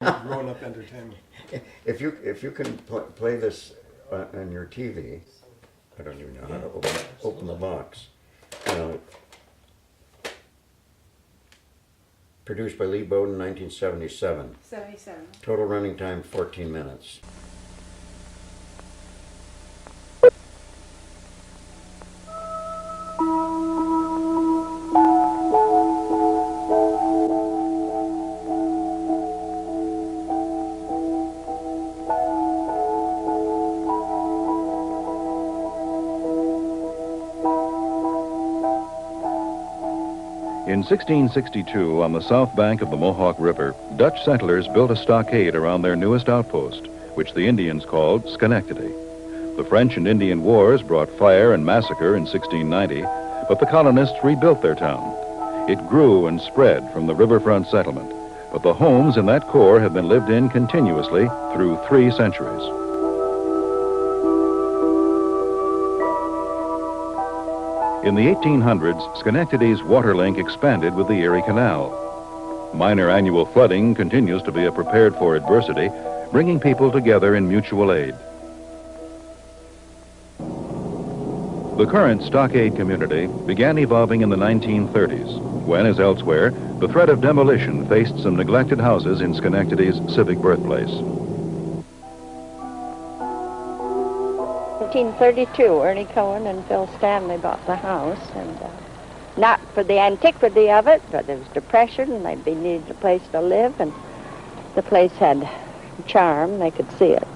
Grown-up entertainment. If you can play this on your TV, I don't even know how to open the box. Produced by Lee Bowden, 1977. 77. Total running time 14 minutes. In 1662, on the south bank of the Mohawk River, Dutch settlers built a stockade around their newest outpost, which the Indians called Schenectady. The French and Indian Wars brought fire and massacre in 1690, but the colonists rebuilt their town. It grew and spread from the riverfront settlement, but the homes in that core have been lived in continuously through 3 centuries. In the 1800s, Schenectady's water link expanded with the Erie Canal. Minor annual flooding continues to be a prepared-for adversity, bringing people together in mutual aid. The current Stockade community began evolving in the 1930s, when, as elsewhere, the threat of demolition faced some neglected houses in Schenectady's civic birthplace. 1932, Ernie Cohen and Phil Stanley bought the house, and not for the antiquity of it, but there was depression, and they needed a place to live, and the place had charm. They could see it.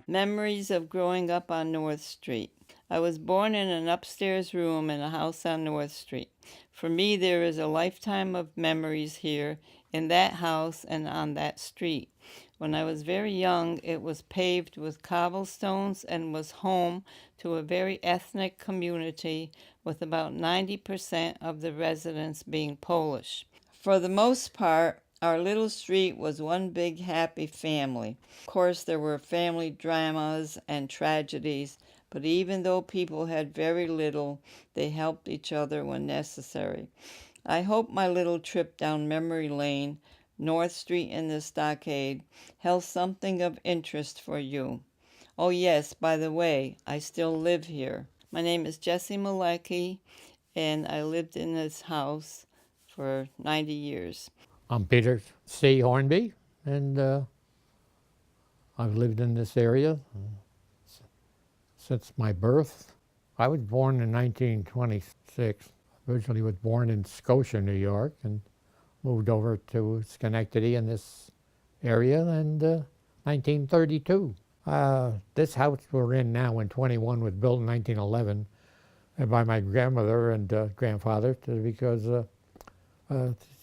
Memories of growing up on North Street. I was born in an upstairs room in a house on North Street. For me, there is a lifetime of memories here in that house and on that street. When I was very young, it was paved with cobblestones and was home to a very ethnic community with about 90% of the residents being Polish. For the most part, our little street was one big happy family. Of course, there were family dramas and tragedies, but even though people had very little, they helped each other when necessary. I hope my little trip down memory lane, North Street in the Stockade, held something of interest for you. Oh yes, by the way, I still live here. My name is Jessie Malecki, and I lived in this house for 90 years. I'm Peter C. Hornby, and I've lived in this area since my birth. I was born in 1926. Originally was born in Scotia, New York, and moved over to Schenectady in this area in 1932. This house we're in now in 21 was built in 1911 by my grandmother and grandfather because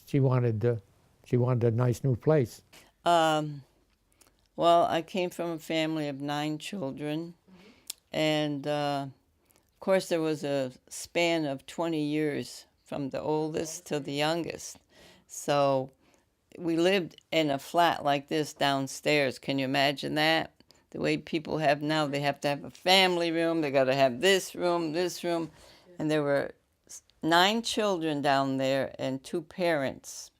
she wanted a nice new place. Well, I came from a family of 9 children, and of course there was a span of 20 years from the oldest to the youngest. So we lived in a flat like this downstairs. Can you imagine that? The way people have now, they have to have a family room, they got to have this room, and there were 9 children down there and 2 parents.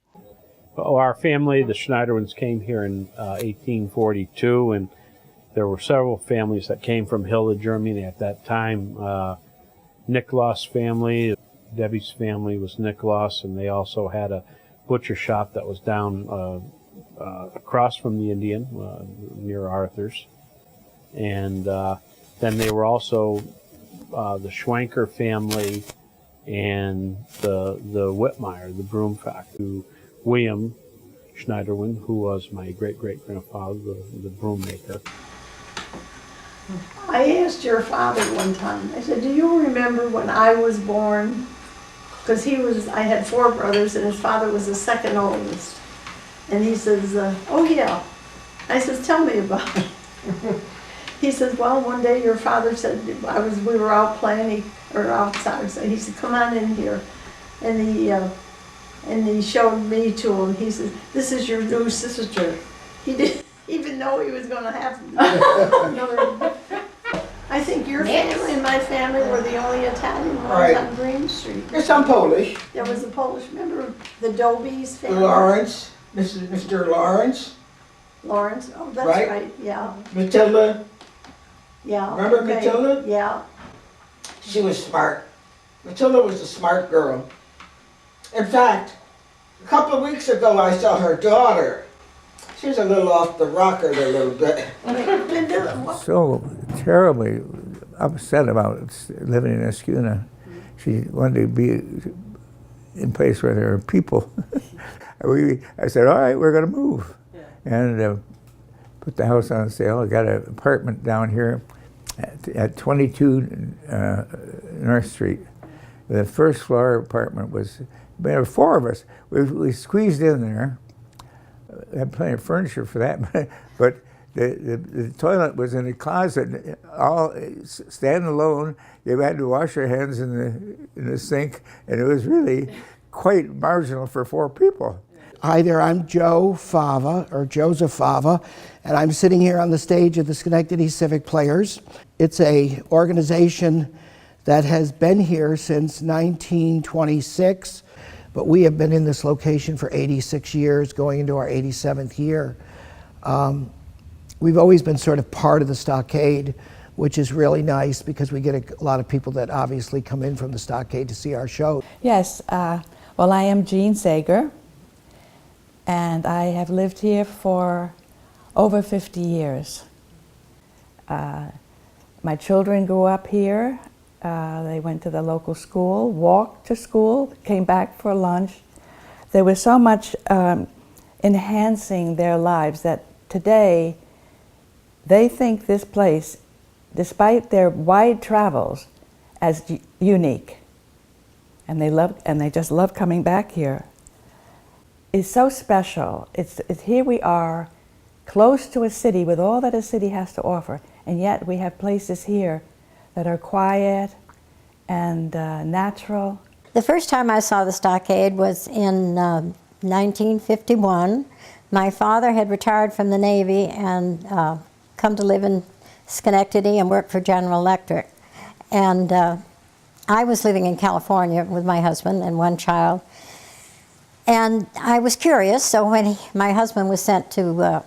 Oh, our family, the Schneiderwins, came here in 1842, and there were several families that came from Hilda, Germany at that time. Nikolaus family, Debbie's family was Nikolaus, and they also had a butcher shop that was down across from the Indian, near Arthur's. And then they were also the Schwenker family and the Whitmire, the broom factory. William Schneiderwin, who was my great-great-grandfather, the broom maker. I asked your father one time, I said, do you remember when I was born? Because I had 4 brothers and his father was the second oldest. And he says, oh yeah. I says, tell me about it. He says, well, one day your father said, we were out playing, or outside, so he said, come on in here. And he showed me to him. He said, this is your new sister. He didn't even know he was going to have another. I think your family and my family were the only Italian ones Right. on Green Street. Yes, I'm Polish. There was a Polish, remember the Dobies family? Lawrence, Mr. Lawrence, Lawrence, oh, that's Right. right, yeah, Matilda, yeah. Remember okay, Matilda? Yeah, she was smart. Matilda was a smart girl. In fact, a couple of weeks ago I saw her daughter. She was a little off the rocker a little bit. Linda, what? So terribly upset about living in Escuna. She wanted to be in a place where there are people. I said, all right, we're going to move. And put the house on sale. I got an apartment down here at 22 North Street. The first floor apartment was, there were 4 of us. We squeezed in there. Had plenty of furniture for that, but the toilet was in a closet, all stand alone. You had to wash your hands in the sink, and it was really quite marginal for 4 people. Hi there, I'm Joe Fava, or Joseph Fava, and I'm sitting here on the stage of the Schenectady Civic Players. It's a organization that has been here since 1926. But we have been in this location for 86 years, going into our 87th year. We've always been sort of part of the Stockade, which is really nice because we get a lot of people that obviously come in from the Stockade to see our show. Yes, well, I am Jean Sager, and I have lived here for over 50 years. My children grew up here. They went to the local school, walked to school, came back for lunch. There was so much enhancing their lives that today they think this place, despite their wide travels, as unique. And they just love coming back here. It's so special. It's here we are, close to a city with all that a city has to offer, and yet we have places here that are quiet and natural. The first time I saw the Stockade was in 1951. My father had retired from the Navy and come to live in Schenectady and work for General Electric. And I was living in California with my husband and 1 child. And I was curious, so when my husband was sent to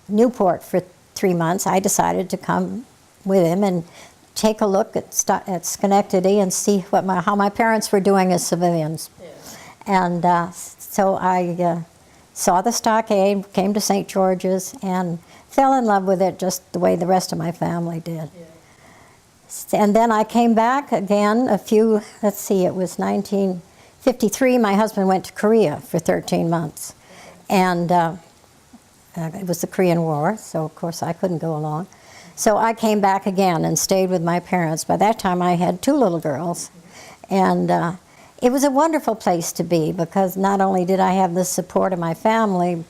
Newport for 3 months, I decided to come with him and take a look at Schenectady and see how my parents were doing as civilians. Yeah. And so I saw the Stockade, came to St. George's, and fell in love with it just the way the rest of my family did. Yeah. And then I came back again it was 1953, my husband went to Korea for 13 months. And it was the Korean War, so of course I couldn't go along. So I came back again and stayed with my parents. By that time I had 2 little girls. And it was a wonderful place to be because not only did I have the support of my family,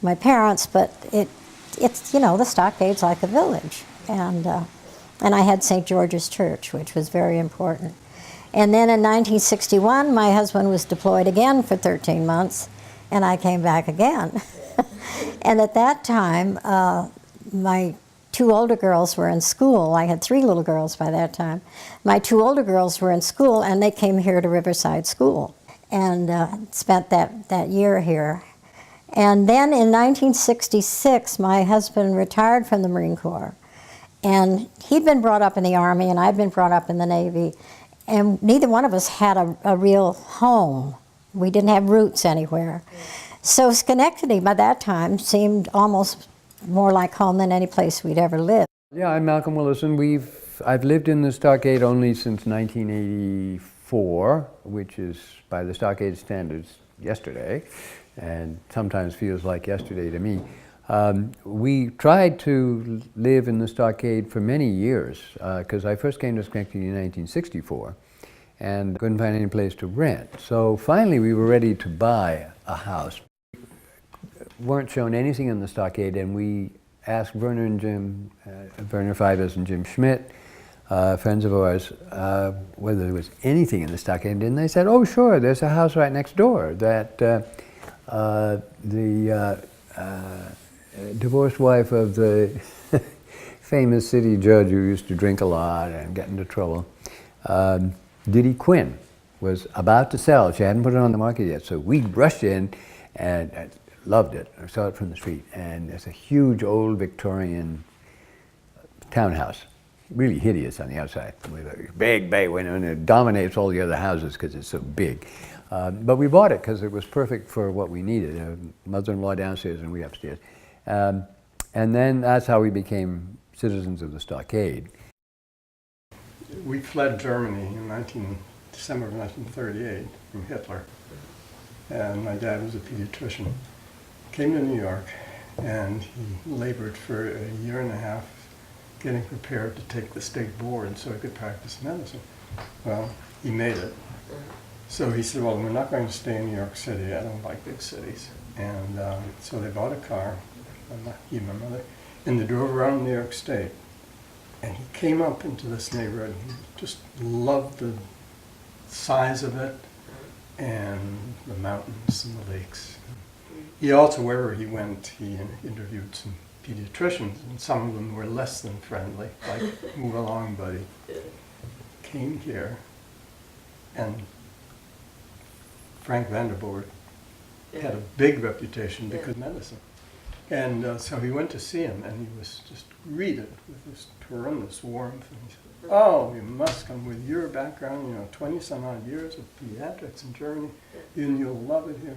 my parents, but it's the Stockade's like a village. And I had St. George's Church, which was very important. And then in 1961, my husband was deployed again for 13 months, and I came back again. And at that time, my 2 older girls were in school. I had 3 little girls by that time. My 2 older girls were in school, and they came here to Riverside School and spent that year here. And then in 1966, my husband retired from the Marine Corps. And he'd been brought up in the Army, and I'd been brought up in the Navy. And neither one of us had a real home. We didn't have roots anywhere. So Schenectady, by that time, seemed almost more like home than any place we'd ever lived. Yeah, I'm Malcolm Willison. I've lived in the Stockade only since 1984, which is, by the Stockade standards, yesterday, and sometimes feels like yesterday to me. We tried to live in the Stockade for many years, because I first came to Schenectady in 1964 and couldn't find any place to rent. So finally we were ready to buy a house. Weren't shown anything in the Stockade, and we asked Werner and Jim, Werner Fibers and Jim Schmidt, friends of ours, whether there was anything in the Stockade, and they said, oh sure, there's a house right next door that the divorced wife of the famous city judge who used to drink a lot and get into trouble. Diddy Quinn was about to sell. She hadn't put it on the market yet, so we rushed in and loved it. I saw it from the street, and it's a huge old Victorian townhouse, really hideous on the outside, with a big bay window, and it dominates all the other houses because it's so big. But we bought it because it was perfect for what we needed. Mother-in-law downstairs and we upstairs. And then that's how we became citizens of the Stockade. We fled Germany in December of 1938 from Hitler, and my dad was a pediatrician. Came to New York, and he labored for a year and a half getting prepared to take the state board so he could practice medicine. Well, he made it. So he said, well, we're not going to stay in New York City. I don't like big cities. And so they bought a car, he and my mother, and they drove around New York State. And he came up into this neighborhood. He just loved the size of it and the mountains and the lakes. He also, wherever he went, he interviewed some pediatricians, and some of them were less than friendly, like, move along, buddy. Came here, and Frank Vanderboord had a big reputation because of medicine. And so he went to see him, and he was just greeted with this tremendous warmth. And he said, oh, you must come with your background, 20 some odd years of pediatrics in Germany, and you'll love it here.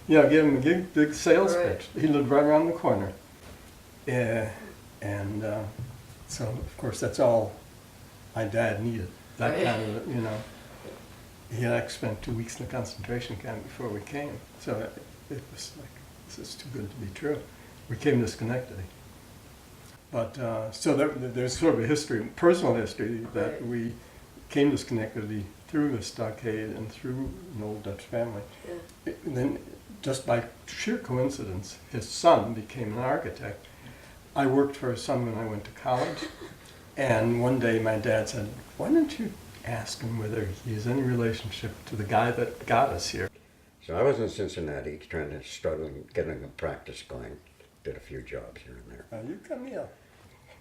Give him a big sales pitch. He lived right around the corner. So, of course, that's all my dad needed. That kind of, he had spent 2 weeks in a concentration camp before we came. So it was like, this is too good to be true. We came to Schenectady. But, so there's sort of a history, personal history, that we came to Schenectady through the Stockade and through an old Dutch family. And then, just by sheer coincidence, his son became an architect. I worked for his son when I went to college, and one day my dad said, why don't you ask him whether he has any relationship to the guy that got us here? So I was in Cincinnati trying to getting a practice going. Did a few jobs here and there. You come here.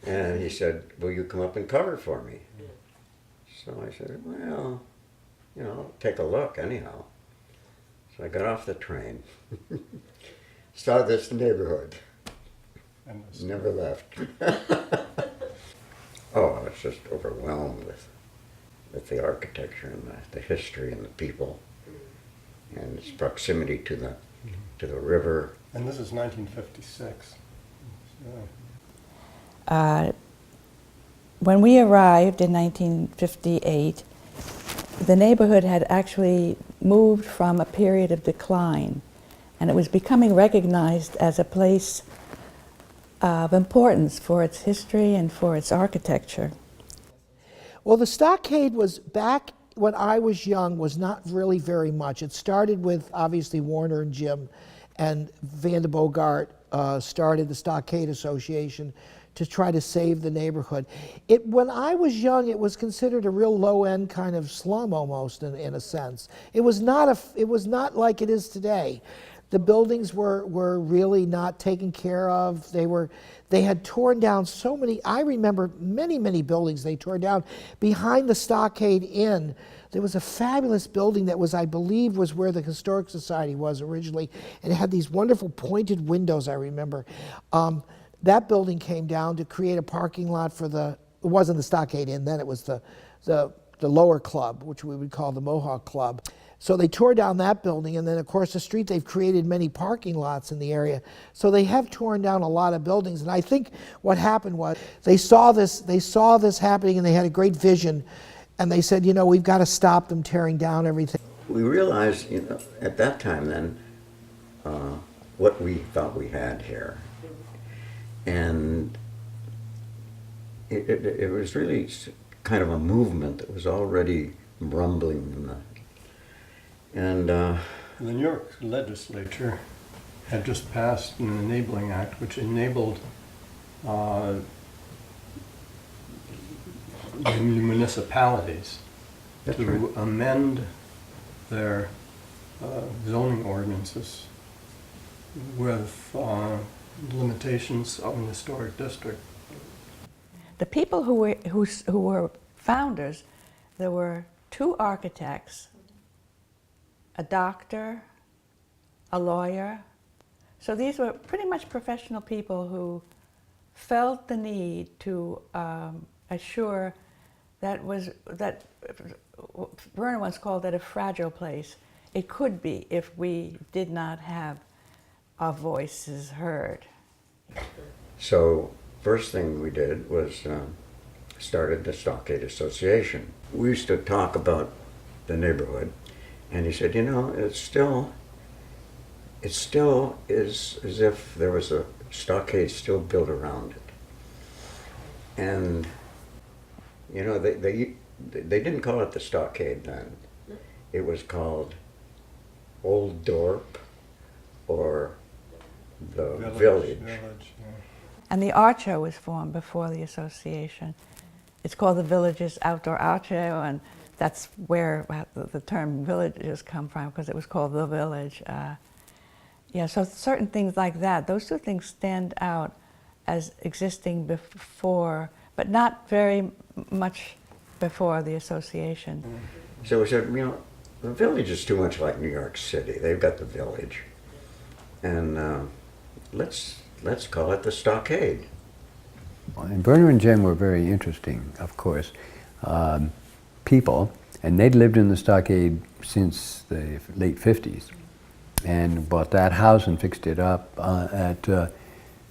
And he said, will you come up and cover for me? So I said, well, take a look anyhow. So I got off the train, saw this neighborhood, and never left. Oh, I was just overwhelmed with the architecture and the history and the people and its proximity to the river. And this is 1956. When we arrived in 1958, the neighborhood had actually moved from a period of decline, and it was becoming recognized as a place of importance for its history and for its architecture. Well, the Stockade was back when I was young, was not really very much. It started with obviously Warner and Jim, and Vanderboord started the Stockade Association to try to save the neighborhood. When I was young, it was considered a real low-end kind of slum almost, in a sense. It was not like it is today. The buildings were really not taken care of. They had torn down so many. I remember many buildings they tore down. Behind the Stockade Inn, there was a fabulous building that was, I believe, was where the Historic Society was originally, and it had these wonderful pointed windows, I remember. That building came down to create a parking lot for it wasn't the Stockade Inn then, it was the lower club, which we would call the Mohawk Club. So they tore down that building, and then across the street they've created many parking lots in the area. So they have torn down a lot of buildings, and I think what happened was they saw this happening, and they had a great vision, and they said, we've got to stop them tearing down everything. We realized, at that time then, what we thought we had here. And it was really kind of a movement that was already rumbling the New York legislature had just passed an enabling act which enabled municipalities to amend their zoning ordinances with limitations on the historic district. The people who were founders, there were 2 architects, a doctor, a lawyer. So these were pretty much professional people who felt the need to assure that Werner once called it a fragile place. It could be if we did not have our voices heard. So first thing we did was started the Stockade Association. We used to talk about the neighborhood, and he said, you know, it still is as if there was a stockade still built around it. And you know, they didn't call it the Stockade then. It was called Old Dorp or the Village. And the art show was formed before the association. It's called the Villages Outdoor Art Show, and that's where the term villages come from, because it was called the Village. Yeah, so certain things like that, those 2 things stand out as existing before, but not very much before the association. So we said, you know, the Village is too much like New York City. They've got the Village, and let's call it the Stockade. And Werner and Jem were very interesting, of course, people, and they'd lived in the Stockade since the late 50s, and bought that house and fixed it up at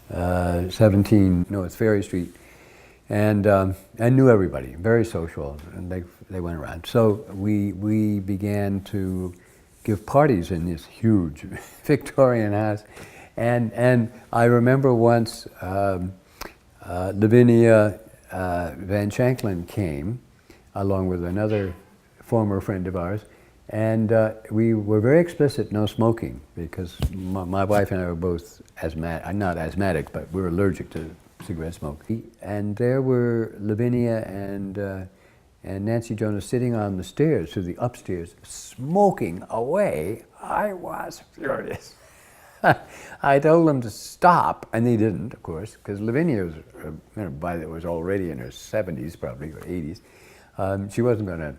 17 North Ferry Street, and knew everybody, very social, and they went around. So we began to give parties in this huge Victorian house, and I remember once Lavinia Van Shanklin came, along with another former friend of ours, and we were very explicit, no smoking, because my wife and I were both not asthmatic, but we were allergic to cigarette smoke. And there were Lavinia and Nancy Jonas sitting on the stairs to the upstairs, smoking away. I was furious. I told them to stop, and they didn't, of course, because Lavinia was already in her 70s, probably, or 80s. She wasn't going to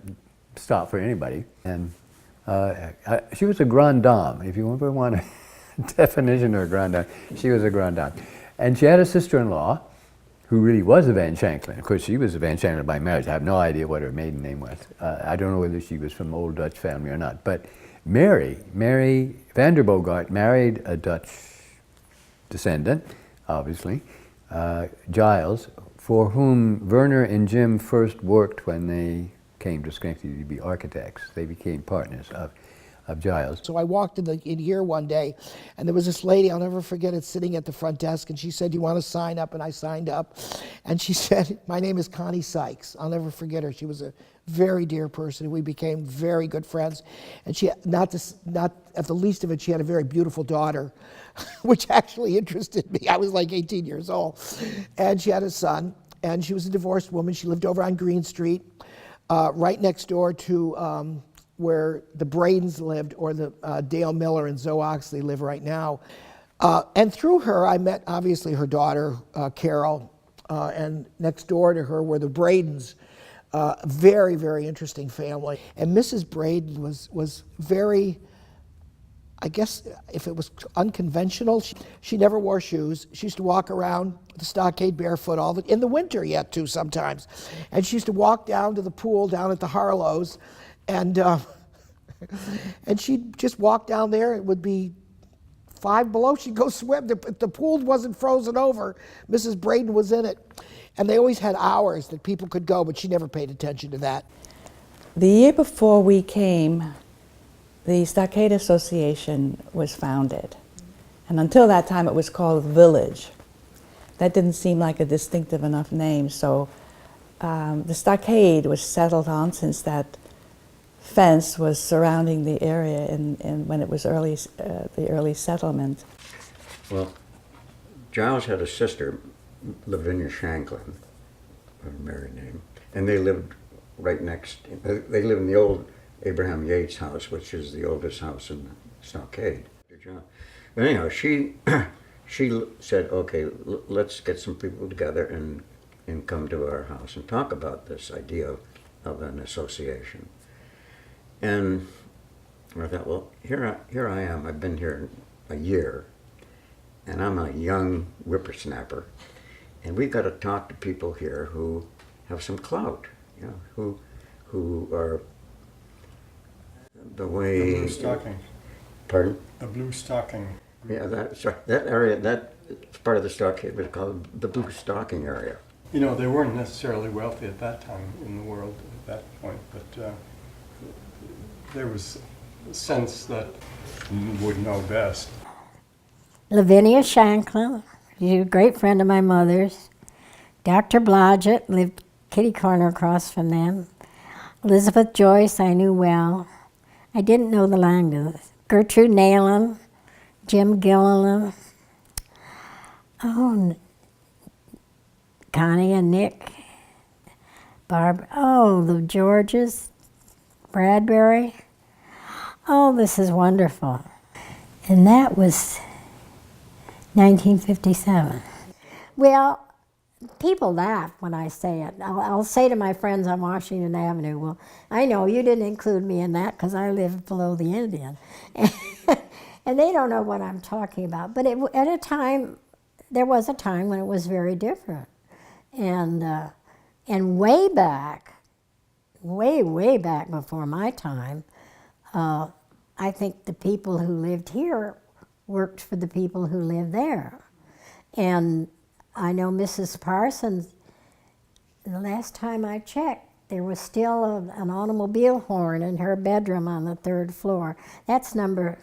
stop for anybody. And she was a grande dame. If you ever want a definition of a grande dame, she was a grande dame. And she had a sister-in-law who really was a Van Shanklin. Of course, she was a Van Shanklin by marriage. I have no idea what her maiden name was. I don't know whether she was from old Dutch family or not. But Mary Vanderbogart married a Dutch descendant, obviously, Giles, for whom Werner and Jim first worked when they came to Schenectady to be architects. They became partners of Giles. So I walked in here one day, and there was this lady, I'll never forget it, sitting at the front desk, and she said, "You want to sign up?" And I signed up. And she said, "My name is Connie Sykes." I'll never forget her. She was a very dear person. We became very good friends. And she, not at the least of it, she had a very beautiful daughter, which actually interested me. I was like 18 years old. And she had a son, and she was a divorced woman. She lived over on Green Street, right next door to where the Bradens lived, or the Dale Miller and Zoe Oxley live right now. And through her, I met, obviously, her daughter, Carol, and next door to her were the Bradens, very, very interesting family. And Mrs. Braden was very, I guess, if it was unconventional, she never wore shoes. She used to walk around the Stockade barefoot in the winter yet, too, sometimes. And she used to walk down to the pool down at the Harlow's, and she'd just walk down there. It would be 5 below. She'd go swim. If the pool wasn't frozen over, Mrs. Braden was in it. And they always had hours that people could go, but she never paid attention to that. The year before we came, the Stockade Association was founded. And until that time, it was called Village. That didn't seem like a distinctive enough name, so the Stockade was settled on, since that fence was surrounding the area when it was the early settlement. Well, Giles had a sister, Lavinia Shanklin, her married name, and they lived right next. They lived in the old Abraham Yates house, which is the oldest house in the Stockade. But anyhow, she said, "Okay, let's get some people together and and come to our house and talk about this idea of an association. And I thought, well, here I am. I've been here a year, and I'm a young whippersnapper, and we've got to talk to people here who have some clout, you know, who are the way. The blue stocking. Pardon? The blue stocking. Yeah, that area, that part of the stockade was called the blue stocking area. You know, they weren't necessarily wealthy at that time in the world at that point, but there was a sense that you would know best. Lavinia Shanklin, she's a great friend of my mother's. Dr. Blodgett lived kitty corner across from them. Elizabeth Joyce I knew well. I didn't know the Langdons. Gertrude Nayland, Jim Gilliland, Connie and Nick, Barb, the Georges, Bradbury. Oh, this is wonderful. And that was 1957. Well, people laugh when I say it. I'll say to my friends on Washington Avenue, well, I know you didn't include me in that because I live below the Indian. And they don't know what I'm talking about. But there was a time when it was very different. And way back, way back before my time, I think the people who lived here worked for the people who lived there. And I know Mrs. Parsons, the last time I checked, there was still an automobile horn in her bedroom on the 3rd floor. That's number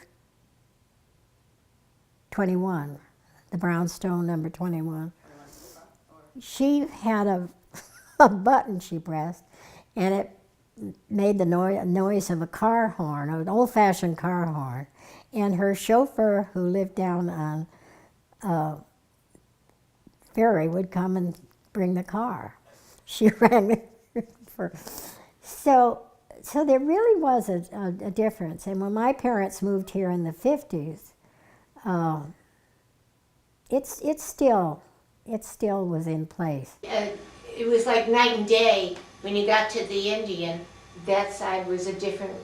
21, the brownstone number 21. She had a button she pressed, and it made the noise of a car horn, an old-fashioned car horn. And her chauffeur, who lived down on Ferry, would come and bring the car. She rang for. So there really was a difference. And when my parents moved here in the 50s, it still was in place. It was like night and day when you got to the Indian. That side was a different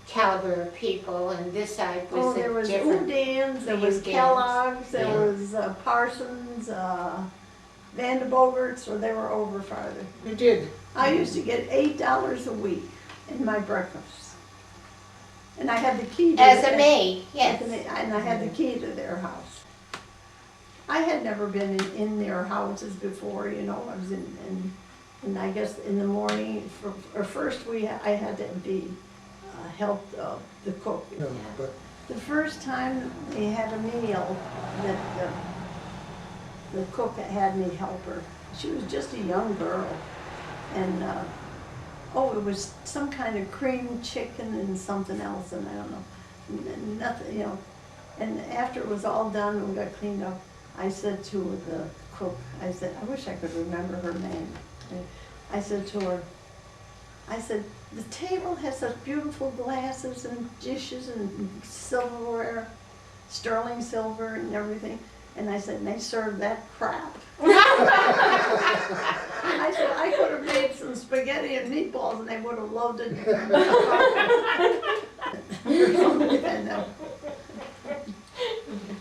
caliber of people, and this side was there was different. Udans, there was Udans. Kellogg's, there was Parsons, Vanderbogerts, or they were over farther. You did. I used to get $8 a week in my breakfast. And I had the key to As a maid, yes. And I had the key to their house. I had never been in their houses before, you know. I was and I guess in the morning, first I had to be help the cook. No, but The first time they had a meal that the cook had me help her. She was just a young girl, and it was some kind of cream chicken and something else, and I don't know, nothing, you know. And after it was all done and we got cleaned up, I said to the cook, I said, I wish I could remember her name. I said to her, the table has such beautiful glasses and dishes and silverware, sterling silver and everything. And I said, and they serve that crap. I said, I could have made some spaghetti and meatballs and they would have loved it.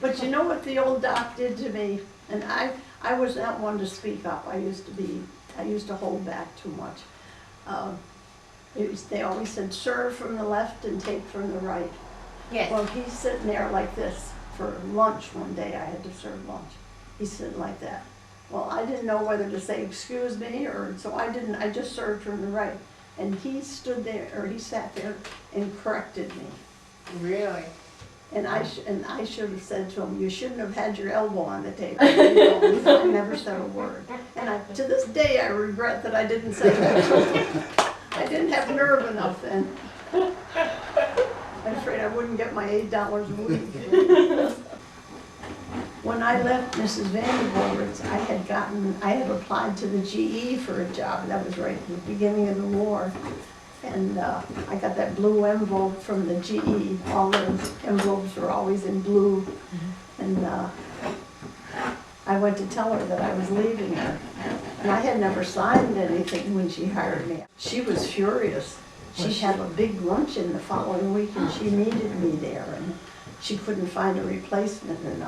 But you know what the old doc did to me? And I was not one to speak up. I used to hold back too much. They always said, serve from the left and take from the right. Yes. Well, he's sitting there like this for lunch one day. I had to serve lunch. He's sitting like that. Well, I didn't know whether to say excuse me so I didn't. I just served from the right. And he he sat there and corrected me. Really? And I should have said to him, you shouldn't have had your elbow on the table. I never said a word. And to this day, I regret that I didn't say that. I didn't have nerve enough then. I'm afraid I wouldn't get my $8 a week. When I left Mrs. Vanderbogert's, I had applied to the GE for a job. That was right at the beginning of the war. And I got that blue envelope from the GE. All their envelopes were always in blue. And I went to tell her that I was leaving her. And I had never signed anything when she hired me. She was furious. She'd have a big luncheon the following week and she needed me there and she couldn't find a replacement and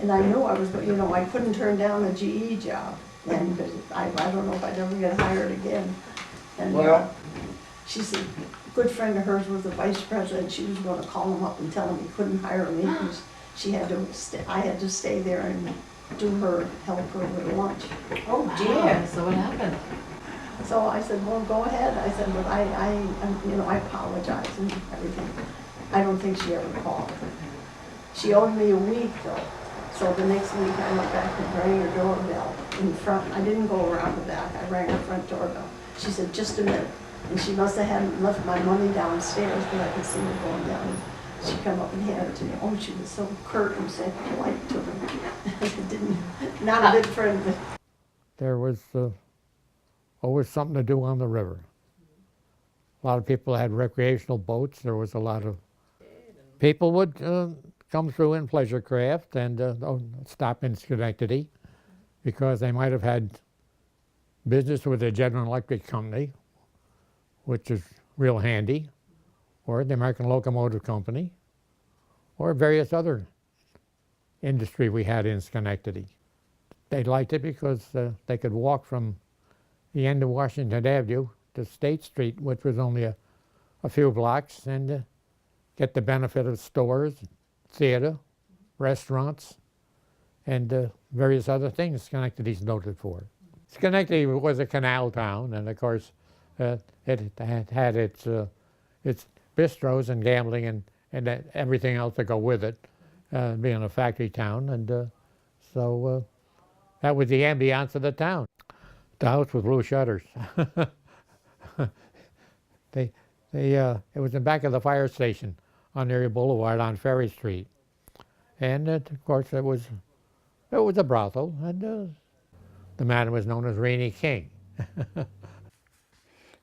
and I knew I was, you know, I couldn't turn down a GE job and I don't know if I'd ever get hired again. And Well, she said, a good friend of hers was the vice president. She was going to call him up and tell him he couldn't hire me because she had to I had to stay there and help her with lunch. Oh dear, so what happened? So I said, well, go ahead. I said, but you know, I apologize and everything. I don't think she ever called. She owed me a week though. So the next week I went back and rang her doorbell in front. I didn't go around the back. I rang her front doorbell. She said, just a minute. And she must have hadn't left my money downstairs, but I could see her going down. She come up and handed it to me. Oh, she was so curt and so polite to me. Not a bit friendly. There was always something to do on the river. A lot of people had recreational boats. There was a lot of people would come through in pleasure craft and stop in Schenectady because they might have had business with the General Electric Company, which is real handy, or the American Locomotive Company, or various other industry we had in Schenectady. They liked it because they could walk from the end of Washington Avenue to State Street, which was only a few blocks, and get the benefit of stores, theater, restaurants, and various other things Schenectady's noted for. Schenectady was a canal town, and of course it had its bistros and gambling and everything else to go with it, being a factory town, and so that was the ambiance of the town. The house with blue shutters. It was in the back of the fire station on Erie Boulevard on Ferry Street, and of course it was a brothel, and the man was known as Rainy King.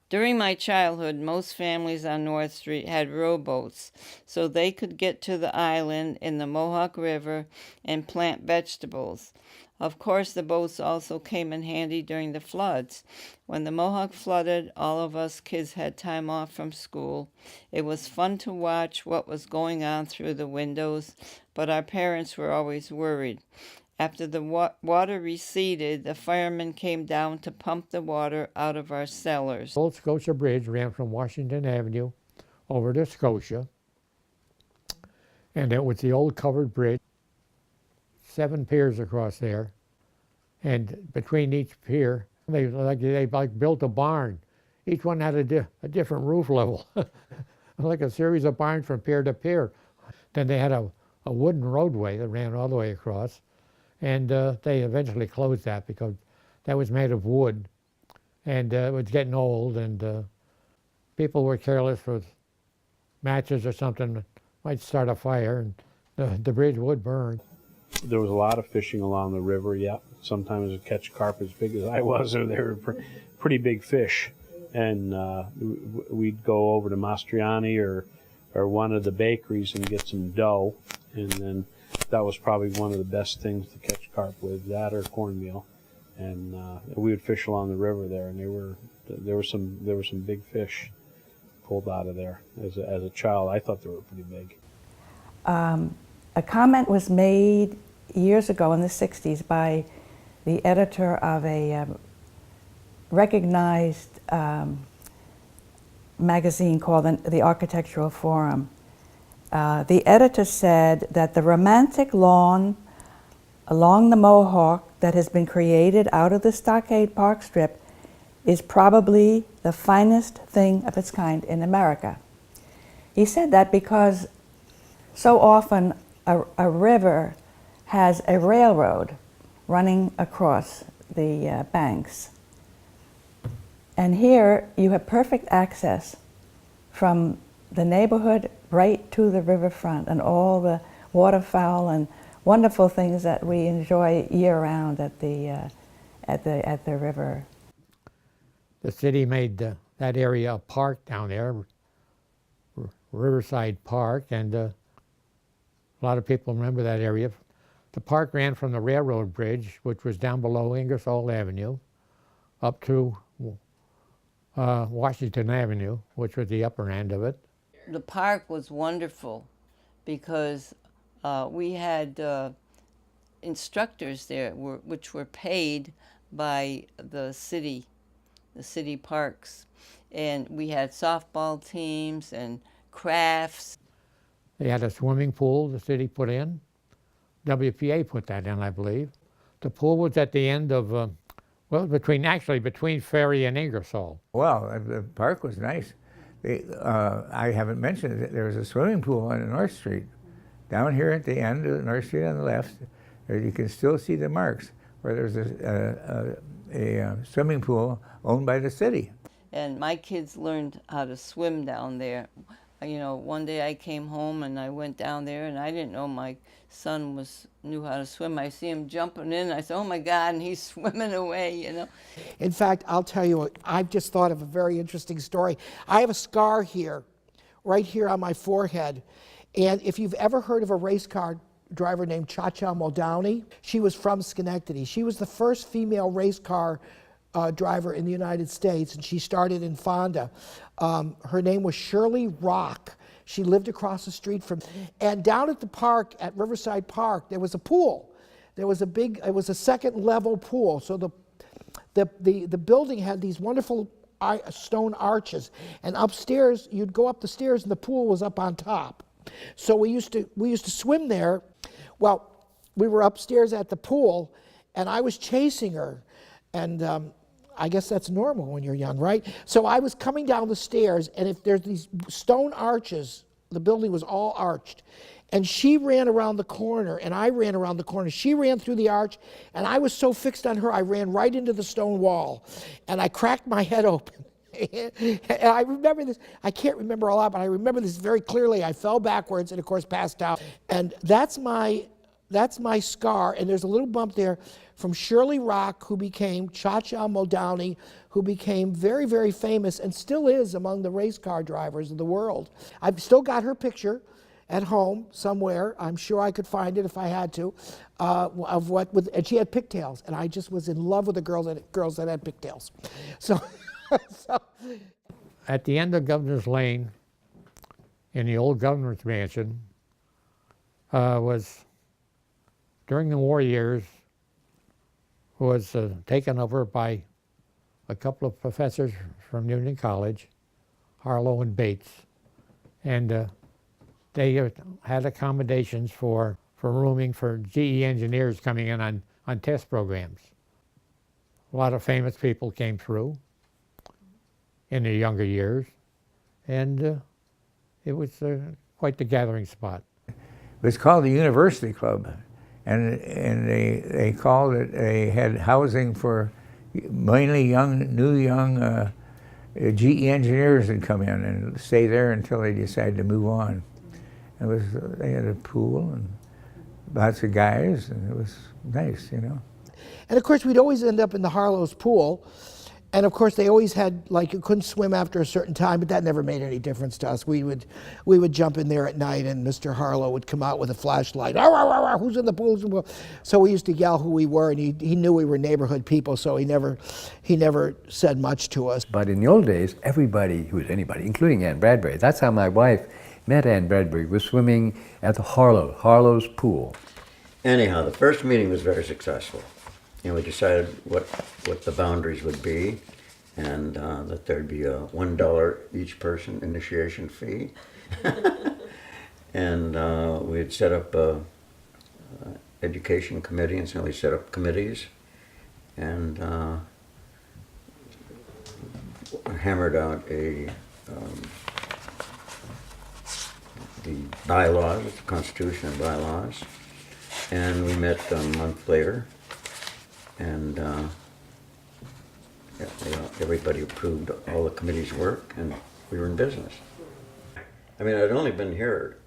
During my childhood, most families on North Street had rowboats, so they could get to the island in the Mohawk River and plant vegetables. Of course, the boats also came in handy during the floods. When the Mohawk flooded, all of us kids had time off from school. It was fun to watch what was going on through the windows, but our parents were always worried. After the water receded, the firemen came down to pump the water out of our cellars. Old Scotia Bridge ran from Washington Avenue over to Scotia, and it was the old covered bridge, 7 piers across there, and between each pier, they built a barn. Each one had a different roof level, like a series of barns from pier to pier. Then they had a wooden roadway that ran all the way across. And they eventually closed that because that was made of wood, and it was getting old, and people were careless with matches or something, might start a fire, and the bridge would burn. There was a lot of fishing along the river, yeah. Sometimes you'd catch carp as big as I was, or they were pretty big fish. And we'd go over to Mastriani or one of the bakeries and get some dough, and then that was probably one of the best things to catch carp with, that or cornmeal. And we would fish along the river there, and there were some big fish pulled out of there. As a child, I thought they were pretty big. A comment was made years ago in the 60s by the editor of a recognized magazine called the Architectural Forum. The editor said that the romantic lawn along the Mohawk that has been created out of the Stockade Park Strip is probably the finest thing of its kind in America. He said that because so often a river has a railroad running across the banks. And here you have perfect access from the neighborhood right to the riverfront and all the waterfowl and wonderful things that we enjoy year-round at the river. The city made that area a park down there, Riverside Park, and a lot of people remember that area The park ran from the railroad bridge, which was down below Ingersoll Avenue, up to Washington Avenue, which was the upper end of it. The park was wonderful because we had instructors there which were paid by the city parks. And we had softball teams and crafts. They had a swimming pool the city put in. WPA put that in, I believe. The pool was at the end of, well, between Ferry and Ingersoll. Well, the park was nice. I haven't mentioned it. There was a swimming pool on North Street. Down here at the end of North Street on the left, you can still see the marks where there's a swimming pool owned by the city. And my kids learned how to swim down there. You know, one day I came home and I went down there and I didn't know my son knew how to swim. I see him jumping in. I said, "Oh my God!" And he's swimming away. You know. In fact, I'll tell you, I've just thought of a very interesting story. I have a scar here, right here on my forehead. And if you've ever heard of a race car driver named Cha-Cha Muldowney, she was from Schenectady. She was the first female race car driver in the United States, and she started in Fonda. Her name was Shirley Rock. She lived across the street from, and down at the park, at Riverside Park, there was a pool. There was it was a second level pool. So the building had these wonderful stone arches, and upstairs, you'd go up the stairs and the pool was up on top. So we used to swim there. Well, we were upstairs at the pool, and I was chasing her, and I guess that's normal when you're young, right? So I was coming down the stairs, and if there's these stone arches, the building was all arched, and she ran around the corner, and I ran around the corner. She ran through the arch, and I was so fixed on her, I ran right into the stone wall, and I cracked my head open. And I remember this, I can't remember a lot, but I remember this very clearly. I fell backwards and, of course, passed out. And that's my scar, and there's a little bump there from Shirley Rock, who became Cha-Cha Muldowney, who became very, very famous and still is among the race car drivers of the world. I've still got her picture at home somewhere. I'm sure I could find it if I had to, and she had pigtails, and I just was in love with the girls that had pigtails. So. At the end of Governor's Lane, in the old governor's mansion, was, during the war years, was taken over by a couple of professors from Union College, Harlow and Bates, and they had accommodations for rooming for GE engineers coming in on test programs. A lot of famous people came through in their younger years, and it was quite the gathering spot. It was called the University Club, and they called it, they had housing for mainly new young GE engineers that come in and stay there until they decided to move on. They had a pool and lots of guys, and it was nice, you know. And of course, we'd always end up in the Harlow's pool. And of course, they always had, like, you couldn't swim after a certain time, but that never made any difference to us. We would jump in there at night, and Mr. Harlow would come out with a flashlight. "Arr, arr, arr, who's in the pool? Who's in the pool?" So we used to yell who we were, and he knew we were neighborhood people, so he never said much to us. But in the old days, everybody who was anybody, including Ann Bradbury, that's how my wife met Ann Bradbury, was swimming at the Harlow's pool. Anyhow, the first meeting was very successful. And we decided what the boundaries would be, and that there'd be a $1 each person initiation fee. And we'd set up a education committee, and so we set up committees, and hammered out the bylaws, the Constitution and bylaws, and we met a month later. And everybody approved all the committee's work, and we were in business. I mean, I'd only been here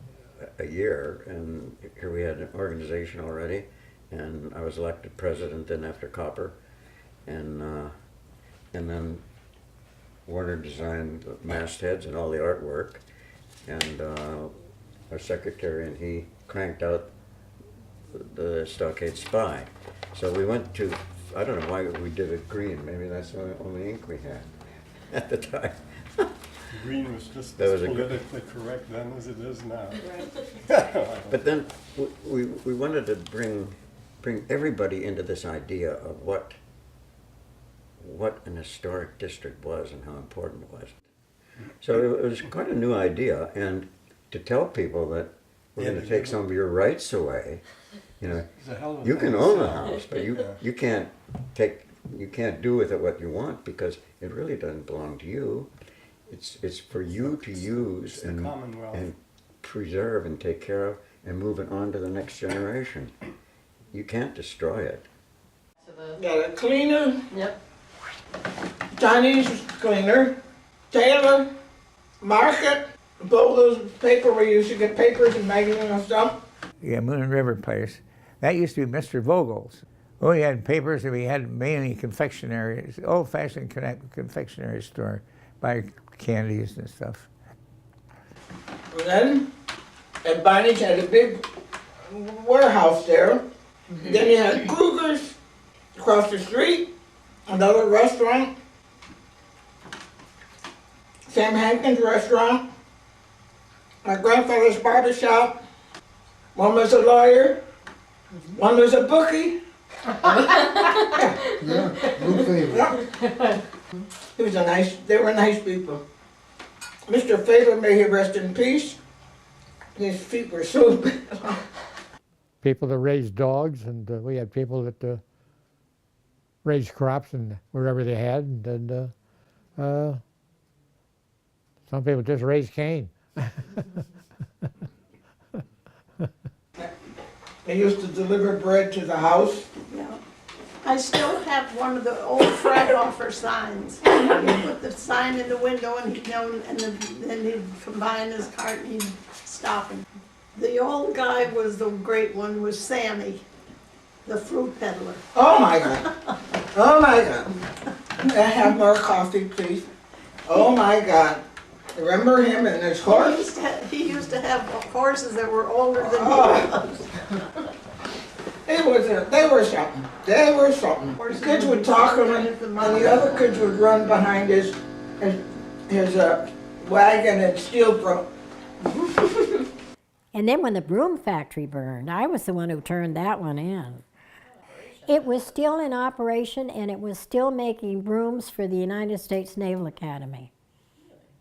a year, and here we had an organization already, and I was elected president then after Copper, and then Warner designed the mastheads and all the artwork, and our secretary and he cranked out the Stockade Spy. So we went to, I don't know why we did it green, maybe that's the only ink we had at the time. Green was just That as was a good- politically correct then as it is now. But then we wanted to bring everybody into this idea of what an historic district was and how important it was. So it was quite a new idea, and to tell people that we're going to take some of your rights away, you know, It's a hell of a you thing can to own the say. house, but Yeah. you can't do with it what you want because it really doesn't belong to you. It's for you to use the Commonwealth. and preserve and take care of and move it on to the next generation. You can't destroy it. Got a cleaner, Yep. Chinese cleaner, tailor, market, both those paper where you used to get papers and magazines and stuff. Yeah, Moon and River Place. That used to be Mr. Vogel's. We had papers and we had mainly confectionery, old-fashioned confectionery store, buy candies and stuff. And then, at Bonney's had a big warehouse there. Then you had Kruger's across the street, another restaurant, Sam Hankins restaurant, my grandfather's barber shop. One was a lawyer, one was a bookie. He was they were nice people. Mr. Faber, may he rest in peace. His feet were so bad. People that raised dogs, and we had people that raised crops and wherever they had, and some people just raised cane. They used to deliver bread to the house. Yeah. I still have one of the old Fred offer signs. He'd put the sign in the window and he'd know, and then he'd combine his cart and he'd stop. The old guy was the great one, was Sammy, the fruit peddler. Oh my God. Oh my God. May I have more coffee, please? Oh my God. Remember him and his horse? He used to have horses that were older than he was. They were something. They were something. The kids would talk to him, and the other kids would run behind his wagon and steal from him. And then when the broom factory burned, I was the one who turned that one in. It was still in operation, and it was still making brooms for the United States Naval Academy.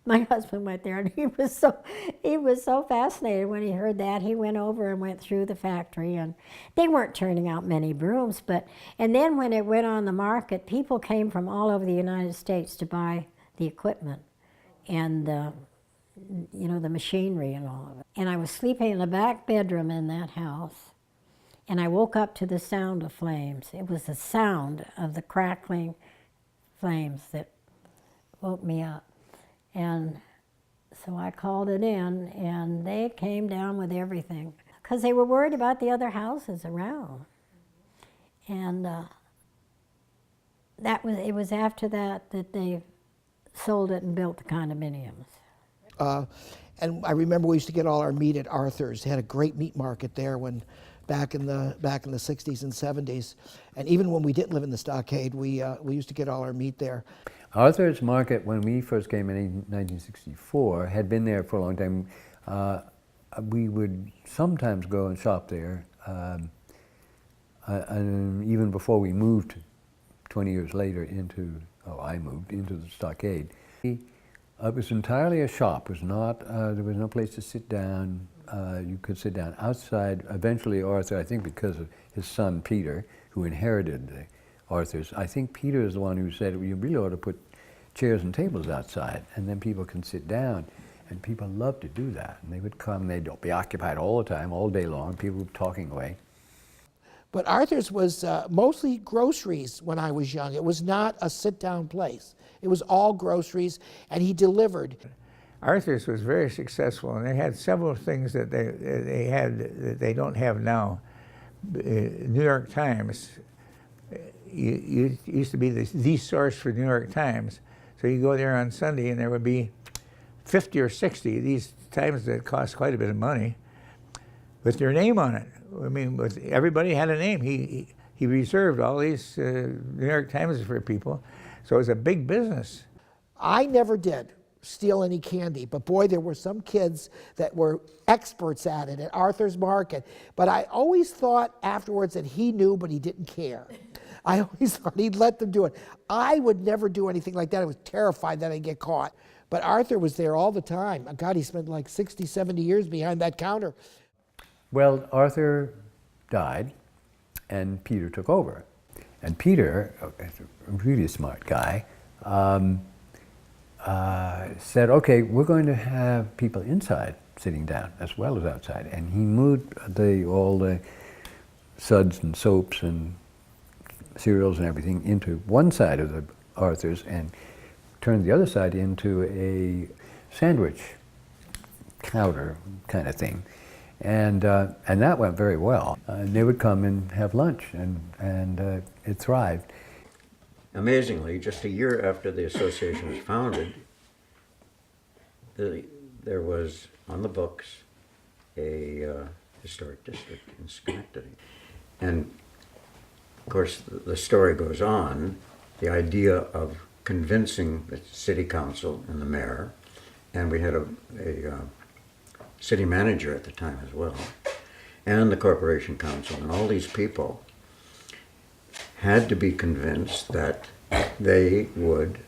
My husband went there, and he was so fascinated when he heard that. He went over and went through the factory, and they weren't turning out many brooms. And then when it went on the market, people came from all over the United States to buy the equipment and the machinery and all of it. And I was sleeping in the back bedroom in that house, and I woke up to the sound of flames. It was the sound of the crackling flames that woke me up. And so I called it in, and they came down with everything because they were worried about the other houses around. And it was after that they sold it and built the condominiums. And I remember we used to get all our meat at Arthur's. They had a great meat market there back in the 60s and 70s. And even when we didn't live in the Stockade, we used to get all our meat there. Arthur's Market, when we first came in 1964, had been there for a long time. We would sometimes go and shop there, and even before we moved 20 years later I moved into the Stockade. It was entirely a shop. It was not, there was no place to sit down. You could sit down outside. Eventually Arthur, I think because of his son Peter, who inherited the Arthur's, I think Peter is the one who said, well, you really ought to put chairs and tables outside, and then people can sit down. And people loved to do that. And they would come, they'd be occupied all the time, all day long, people were talking away. But Arthur's was mostly groceries when I was young. It was not a sit-down place. It was all groceries, and he delivered. Arthur's was very successful, and they had several things that they had that they don't have now. New York Times used to be the source for New York Times. So you go there on Sunday, and there would be 50 or 60 of these times that cost quite a bit of money. with your name on it. I mean, everybody had a name. He reserved all these New York Times for people, so it was a big business. I never did steal any candy, but boy, there were some kids that were experts at it at Arthur's Market. But I always thought afterwards that he knew, but he didn't care. I always thought he'd let them do it. I would never do anything like that. I was terrified that I'd get caught. But Arthur was there all the time. God, he spent like 60, 70 years behind that counter. Well, Arthur died, and Peter took over. And Peter, a really smart guy, said, okay, we're going to have people inside sitting down as well as outside. And he moved all the suds and soaps and cereals and everything into one side of the Arthur's and turned the other side into a sandwich counter kind of thing. And that went very well. They would come and have lunch, and it thrived. Amazingly, just a year after the association was founded, there was on the books a historic district in Schenectady. And of course, the story goes on, the idea of convincing the city council and the mayor, and we had a city manager at the time as well, and the corporation council, and all these people had to be convinced that they would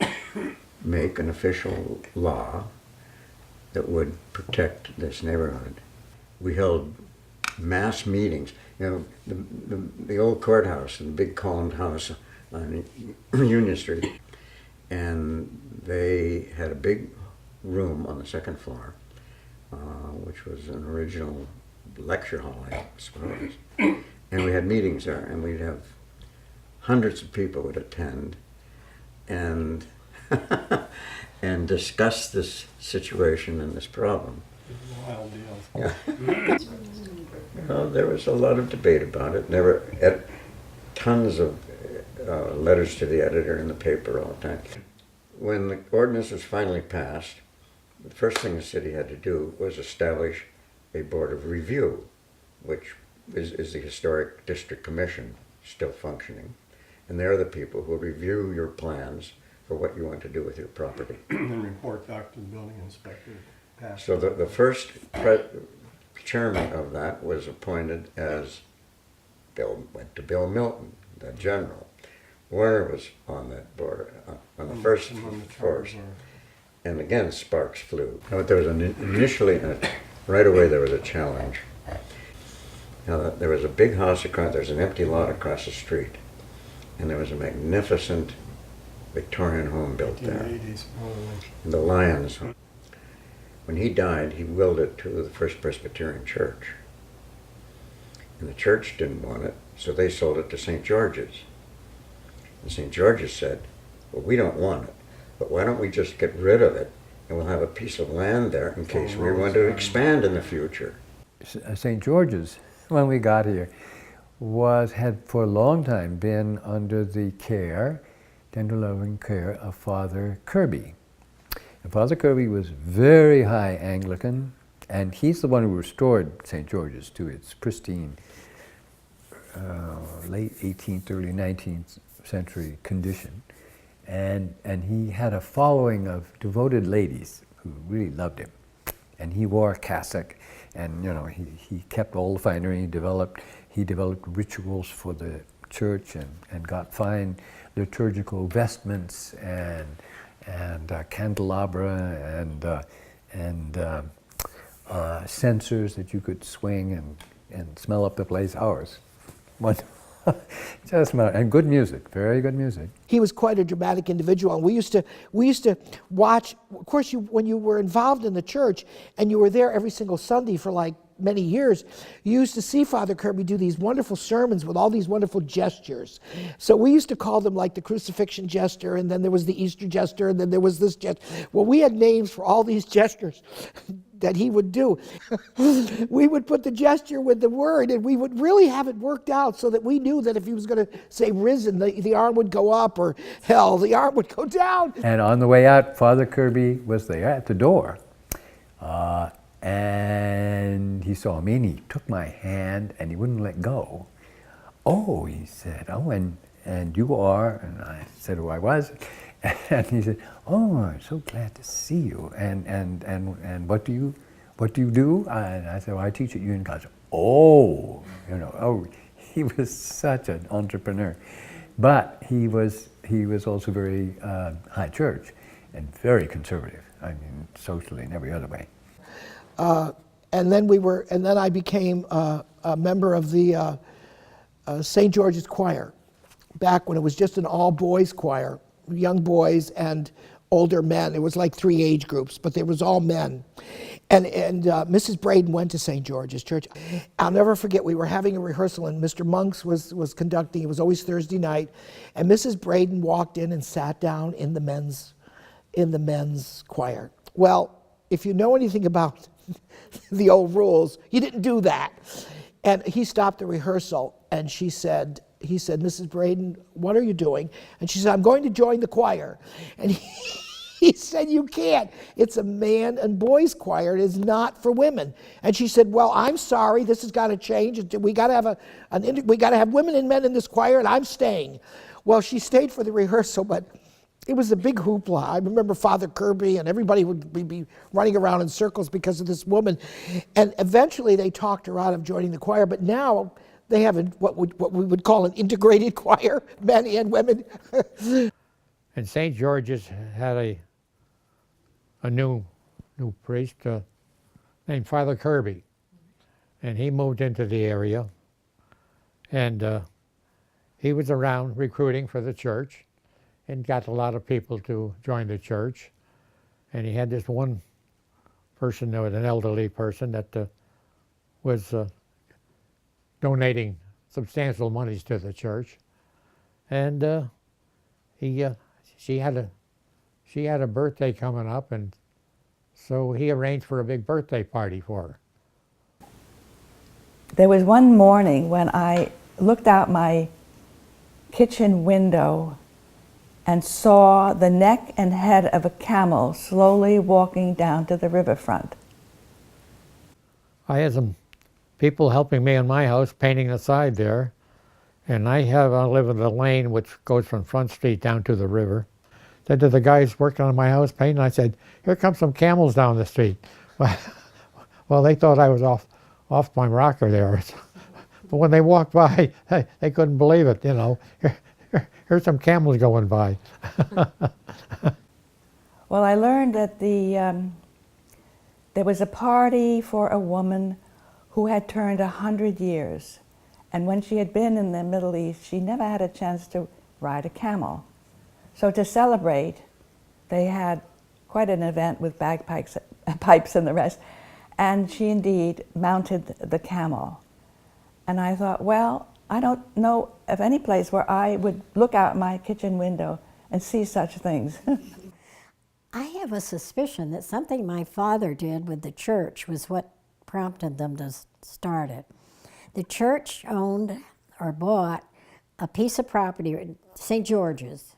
make an official law that would protect this neighborhood. We held mass meetings. You know, the old courthouse, the big columned house on Union Street, and they had a big room on the second floor, which was an original lecture hall, I suppose. And we had meetings there, and we'd have hundreds of people would attend and and discuss this situation and this problem. Wild deal. Yeah. Well, there was a lot of debate about it. There were tons of letters to the editor in the paper all the time. When the ordinance was finally passed, the first thing the city had to do was establish a board of review, which is the Historic District Commission, still functioning. And they're the people who review your plans for what you want to do with your property. And report back to the building inspector. So the first chairman of that was appointed as went to Bill Milton, the general. Warner was on that board, on the first force. And again, sparks flew. But there was initially, right away there was a challenge. Now, there was a big house across, there's an empty lot across the street. And there was a magnificent Victorian home built there. The Lions. When he died, he willed it to the First Presbyterian Church. And the church didn't want it, so they sold it to St. George's. And St. George's said, well, we don't want it, but why don't we just get rid of it, and we'll have a piece of land there in case we want to expand in the future. St. George's, when we got here, had for a long time been under the care, tender loving care of Father Kirby. And Father Kirby was very high Anglican, and he's the one who restored St. George's to its pristine late 18th, early 19th century condition. And he had a following of devoted ladies who really loved him. And he wore a cassock, and you know, he kept all the finery. He developed rituals for the church and got fine liturgical vestments and candelabra and censers that you could swing and smell up the place hours. Just and good music, very good music. He was quite a dramatic individual, and we used to watch. Of course, when you were involved in the church and you were there every single Sunday for like many years, you used to see Father Kirby do these wonderful sermons with all these wonderful gestures. So we used to call them like the crucifixion gesture, and then there was the Easter gesture, and then there was this gesture. Well, we had names for all these gestures that he would do. We would put the gesture with the word, and we would really have it worked out so that we knew that if he was going to say risen, the arm would go up, or hell, the arm would go down. And on the way out, Father Kirby was there at the door. And he saw me and he took my hand and he wouldn't let go. Oh, he said, oh, and you are, and I said who I was, and he said, oh, I'm so glad to see you, and what do you do? And I said, well, I teach at Union College. Oh, oh, he was such an entrepreneur, but he was also very high church and very conservative. I mean, socially in every other way. And then I became a member of the St. George's Choir, back when it was just an all-boys choir, young boys and older men. It was like 3 age groups, but there was all men. And Mrs. Braden went to St. George's Church. I'll never forget, we were having a rehearsal and Mr. Monks was conducting. It was always Thursday night. And Mrs. Braden walked in and sat down in the men's choir. Well, if you know anything about the old rules, you didn't do that. And he stopped the rehearsal and he said, Mrs. Braden, what are you doing? And she said, I'm going to join the choir. And he said, you can't. It's a man and boys choir. It is not for women. And she said, well, I'm sorry. This has got to change. We got to have women and men in this choir, and I'm staying. Well, she stayed for the rehearsal, but it was a big hoopla. I remember Father Kirby and everybody would be running around in circles because of this woman. And eventually they talked her out of joining the choir, but now they have what we would call an integrated choir, men and women. And St. George's had a new priest named Father Kirby. And he moved into the area. And he was around recruiting for the church and got a lot of people to join the church. And he had this one person, an elderly person, that was donating substantial monies to the church. And she had a birthday coming up, and so he arranged for a big birthday party for her. There was one morning when I looked out my kitchen window and saw the neck and head of a camel slowly walking down to the riverfront. I had some people helping me in my house painting the side there, and I live in the lane which goes from Front Street down to the river. Said to the guys working on my house painting, I said, here come some camels down the street. Well, they thought I was off my rocker there. But when they walked by, they couldn't believe it, Here's some camels going by. Well, I learned that there was a party for a woman who had turned 100 years. And when she had been in the Middle East, she never had a chance to ride a camel. So to celebrate, they had quite an event with bagpipes pipes and the rest. And she indeed mounted the camel. And I thought, well, I don't know of any place where I would look out my kitchen window and see such things. I have a suspicion that something my father did with the church was what prompted them to start it. The church owned or bought a piece of property at St. George's,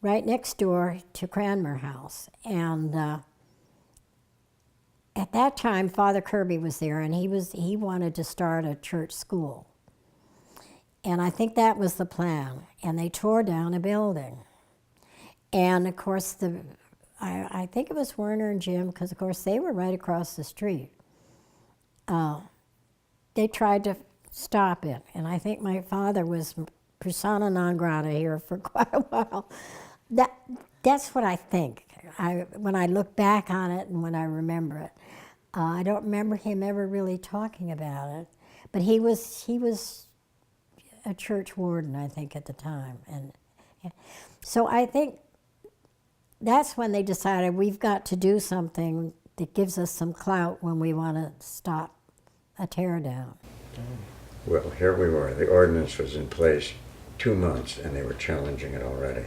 right next door to Cranmer House. And at that time, Father Kirby was there, and he wanted to start a church school. And I think that was the plan. And they tore down a building. And of course, I think it was Werner and Jim, because of course they were right across the street. They tried to stop it, and I think my father was persona non grata here for quite a while. That's what I think. When I look back on it and when I remember it, I don't remember him ever really talking about it. But he was a church warden, I think, at the time, and so I think that's when they decided we've got to do something that gives us some clout when we want to stop a tear down. Well, here we were. The ordinance was in place 2 months, and they were challenging it already.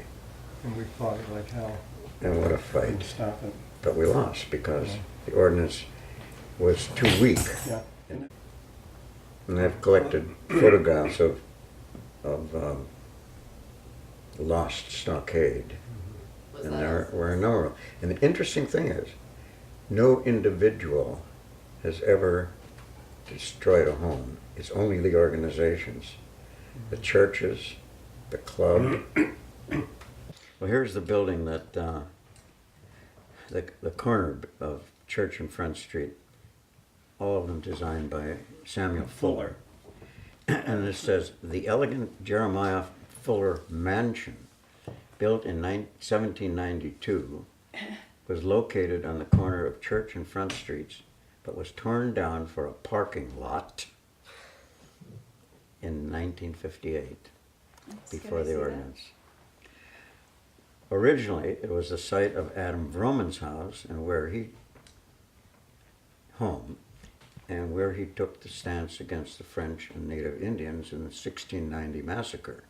And we fought it like hell. And what a fight. Couldn't stop it. But we lost because the ordinance was too weak. Yeah. And I've collected photographs of lost Stockade. And there were no. And the interesting thing is, no individual has ever destroyed a home. It's only the organizations, the churches, the club. Well, here's the building that, the corner of Church and Front Street, all of them designed by Samuel Fuller. And it says, the elegant Jeremiah Fuller Mansion, built in 1792, was located on the corner of Church and Front Streets, but was torn down for a parking lot in 1958, before the ordinance. Originally, it was the site of Adam Vroman's house and where he took the stance against the French and Native Indians in the 1690 massacre.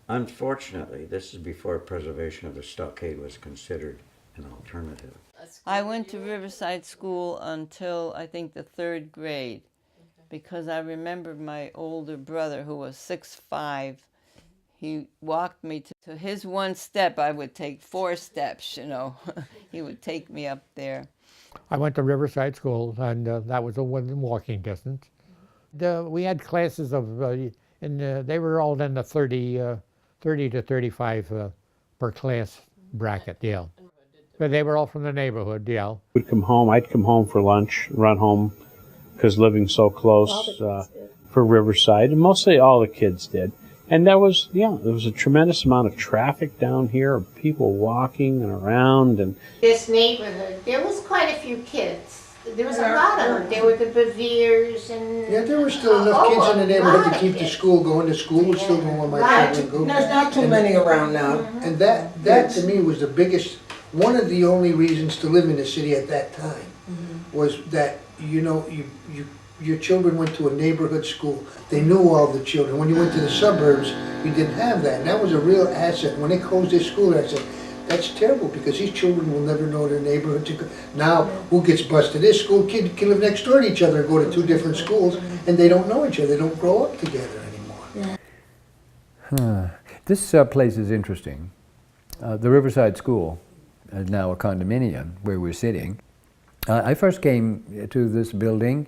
Unfortunately, this is before preservation of the stockade was considered an alternative. I went to Riverside School until I think the 3rd grade, because I remember my older brother, who was 6'5", he walked me to his one step. I would take 4 steps, you know. He would take me up there. I went to Riverside School, and that was within walking distance. We had classes of, they were all in the 30 to 35 per class bracket, yeah. But they were all from the neighborhood, yeah. I'd come home for lunch, run home, because living so close for Riverside, and mostly all the kids did. And there was a tremendous amount of traffic down here, of people walking and around. And this neighborhood, there was quite a few kids. There was a lot of them. There were the Beviers and... Yeah, there were still enough kids in the neighborhood to keep the school going. The school was still going when my children go. There's not too many around now. And that to me was the biggest, one of the only reasons to live in the city at that time was that, you know, your children went to a neighborhood school. They knew all the children. When you went to the suburbs, you didn't have that. And that was a real asset. When they closed this school, I said, that's terrible, because these children will never know their neighborhood. Now, who gets busted? This school kid can live next door to each other and go to 2 different schools, and they don't know each other. They don't grow up together anymore. This place is interesting. The Riverside School is now a condominium where we're sitting. I first came to this building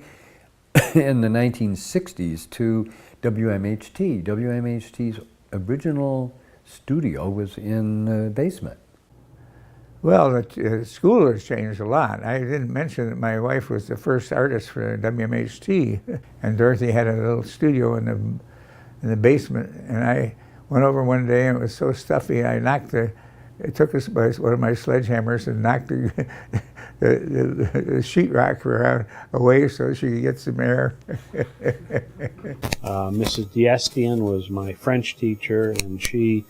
in the 1960s to WMHT. WMHT's original studio was in the basement. Well, the school has changed a lot. I didn't mention that my wife was the first artist for WMHT, and Dorothy had a little studio in the basement. And I went over one day, and it was so stuffy, I it took us by one of my sledgehammers and knocked the sheetrock around away so she could get some air. Mrs. Diestian was my French teacher, and she,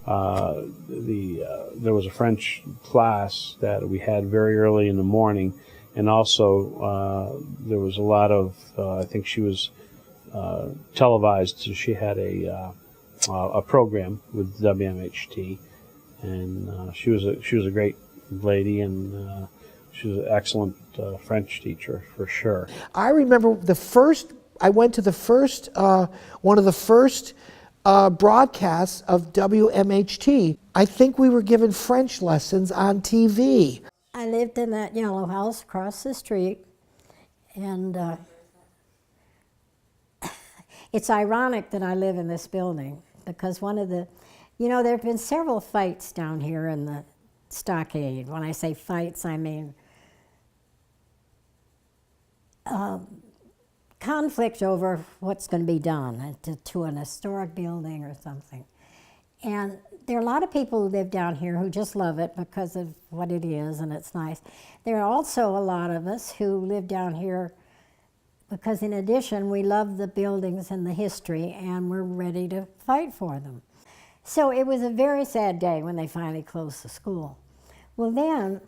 there was a French class that we had very early in the morning, and also there was a lot of, I think she was televised, so she had a program with WMHT, and she was a great lady, and she was an excellent French teacher for sure. I remember I went to the first, one of the first broadcasts of WMHT. I think we were given French lessons on TV. I lived in that yellow house across the street, and it's ironic that I live in this building, because one of the, there have been several fights down here in the Stockade. When I say fights, I mean conflict over what's going to be done to an historic building or something. And there are a lot of people who live down here who just love it because of what it is, and it's nice. There are also a lot of us who live down here because, in addition, we love the buildings and the history, and we're ready to fight for them. So it was a very sad day when they finally closed the school. Well, then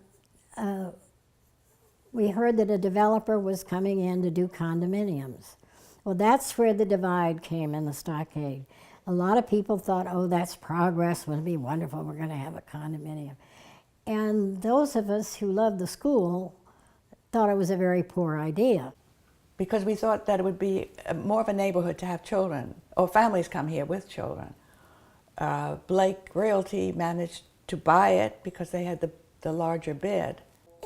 we heard that a developer was coming in to do condominiums. Well, that's where the divide came in the Stockade. A lot of people thought, oh, that's progress, would be wonderful, we're going to have a condominium. And those of us who loved the school thought it was a very poor idea. Because we thought that it would be more of a neighborhood to have children, or families come here with children. Blake Realty managed to buy it because they had the larger bid.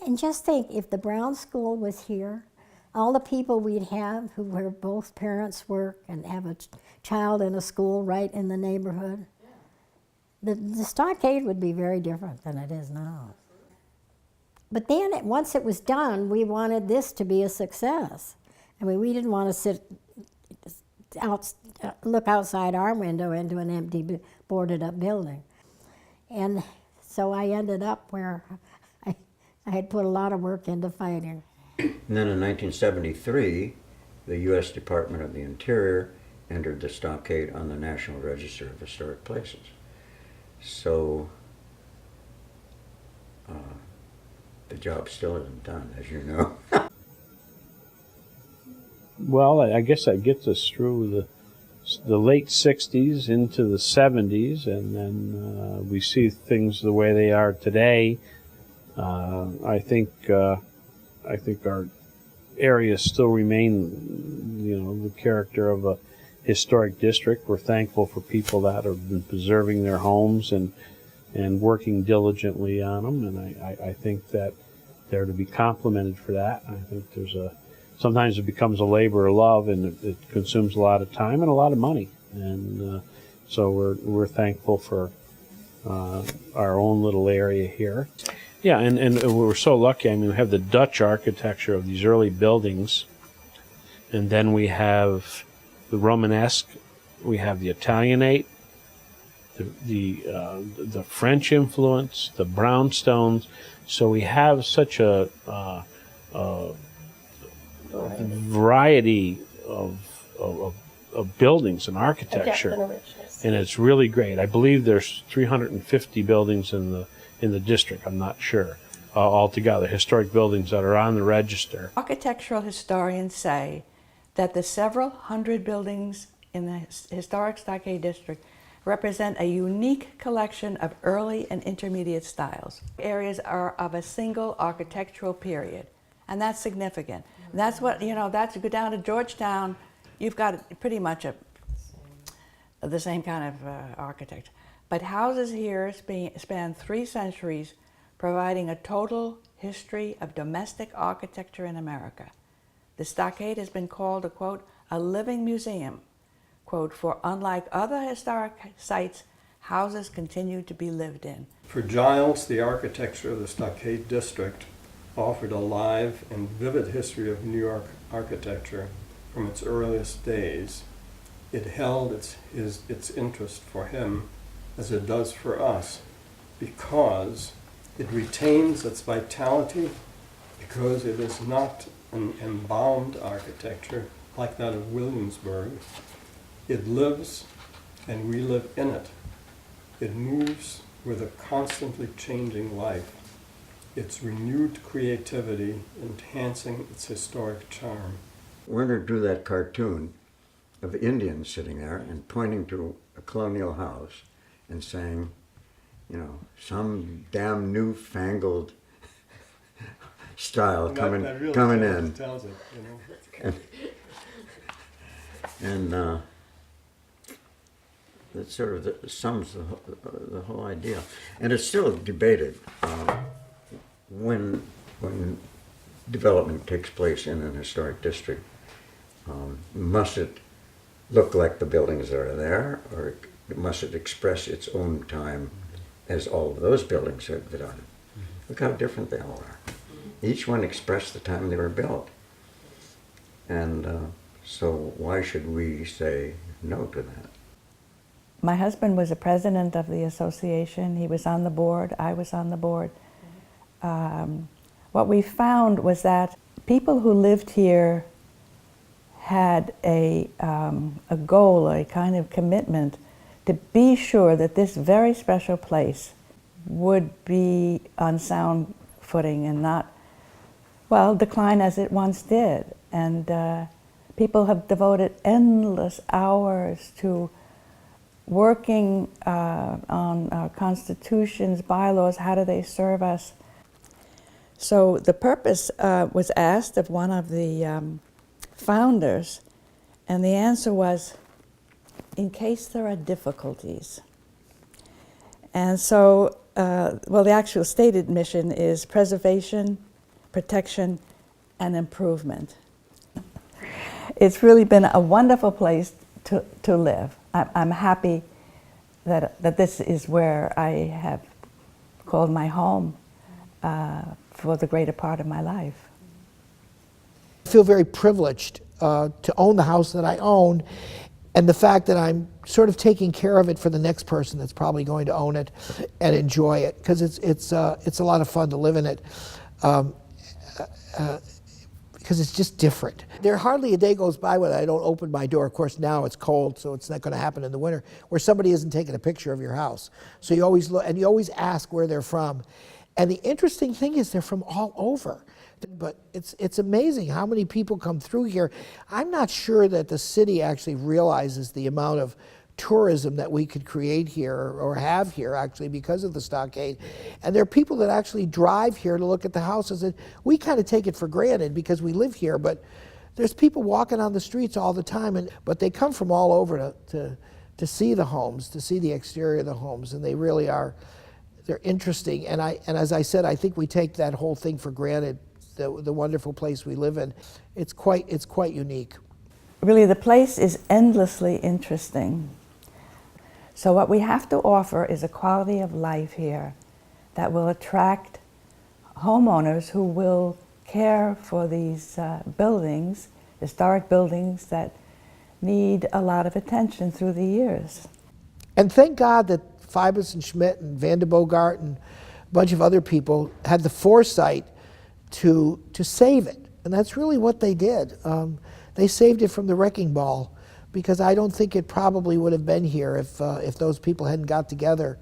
And just think, if the Brown School was here, all the people we'd have who were both parents work and have a child in a school right in the neighborhood. The Stockade would be very different than it is now. But then, once it was done, we wanted this to be a success. I mean, we didn't want to sit look outside our window into an empty, boarded-up building. And so I ended up where I had put a lot of work into fighting. And then in 1973, the U.S. Department of the Interior entered the Stockade on the National Register of Historic Places. So the job still isn't done, as you know. Well, I guess that gets us through the late 60s into the 70s, and then we see things the way they are today. I think our areas still remain, the character of a historic district. We're thankful for people that have been preserving their homes and working diligently on them, and I think that they're to be complimented for that. I think sometimes it becomes a labor of love, and it consumes a lot of time and a lot of money, and so we're thankful for our own little area here. Yeah, and we're so lucky. I mean, we have the Dutch architecture of these early buildings, and then we have the Romanesque, we have the Italianate, the French influence, the brownstones. So we have such a variety of buildings and architecture, and it's really great. I believe there's 350 buildings in the district. I'm not sure altogether, historic buildings that are on the register. Architectural historians say that the several hundred buildings in the historic Stockade district represent a unique collection of early and intermediate styles. Areas are of a single architectural period, and that's significant. And that's what, that's, you go down to Georgetown, you've got pretty much the same kind of architecture. But houses here span 3 centuries, providing a total history of domestic architecture in America. The Stockade has been called, a quote, a living museum, quote, for unlike other historic sites, houses continue to be lived in. For Giles, the architecture of the Stockade district offered a live and vivid history of New York architecture from its earliest days. It held its interest for him as it does for us, because it retains its vitality, because it is not an embalmed architecture like that of Williamsburg. It lives, and we live in it. It moves with a constantly changing life, its renewed creativity enhancing its historic charm. Werner drew that cartoon of Indians sitting there and pointing to a colonial house and saying, some damn newfangled style coming in. Tells it, And that sort of sums the whole idea. And it's still debated when development takes place in an historic district. Must it look like the buildings that are there, or must it express its own time as all of those buildings have done? Look how different they all are. Each one expressed the time they were built. And so why should we say no to that? My husband was the president of the association. He was on the board. I was on the board. What we found was that people who lived here had a goal, a kind of commitment to be sure that this very special place would be on sound footing and not, decline as it once did. And people have devoted endless hours to working on our constitutions, bylaws, how do they serve us. So the purpose was asked of one of the founders, and the answer was, in case there are difficulties. And so, the actual stated mission is preservation, protection, and improvement. It's really been a wonderful place to live. I'm happy that this is where I have called my home for the greater part of my life. I feel very privileged to own the house that I own, and the fact that I'm sort of taking care of it for the next person that's probably going to own it and enjoy it, because it's a lot of fun to live in it. Because it's just different. There hardly a day goes by when I don't open my door. Of course, now it's cold, so it's not going to happen in the winter, where somebody isn't taking a picture of your house. So you always look, and you always ask where they're from. And the interesting thing is they're from all over. But it's amazing how many people come through here. I'm not sure that the city actually realizes the amount of tourism that we could create here or have here actually because of the Stockade. And there are people that actually drive here to look at the houses, and we kind of take it for granted because we live here, but there's people walking on the streets all the time, but they come from all over to see the homes, to see the exterior of the homes, and they really are, they're interesting. And as I said, I think we take that whole thing for granted, the wonderful place we live in. It's quite unique. Really, the place is endlessly interesting. So what we have to offer is a quality of life here that will attract homeowners who will care for these buildings, historic buildings that need a lot of attention through the years. And thank God that Phoebus and Schmidt and Van de Bogart and a bunch of other people had the foresight to save it. And that's really what they did. They saved it from the wrecking ball, because I don't think it probably would have been here if those people hadn't got together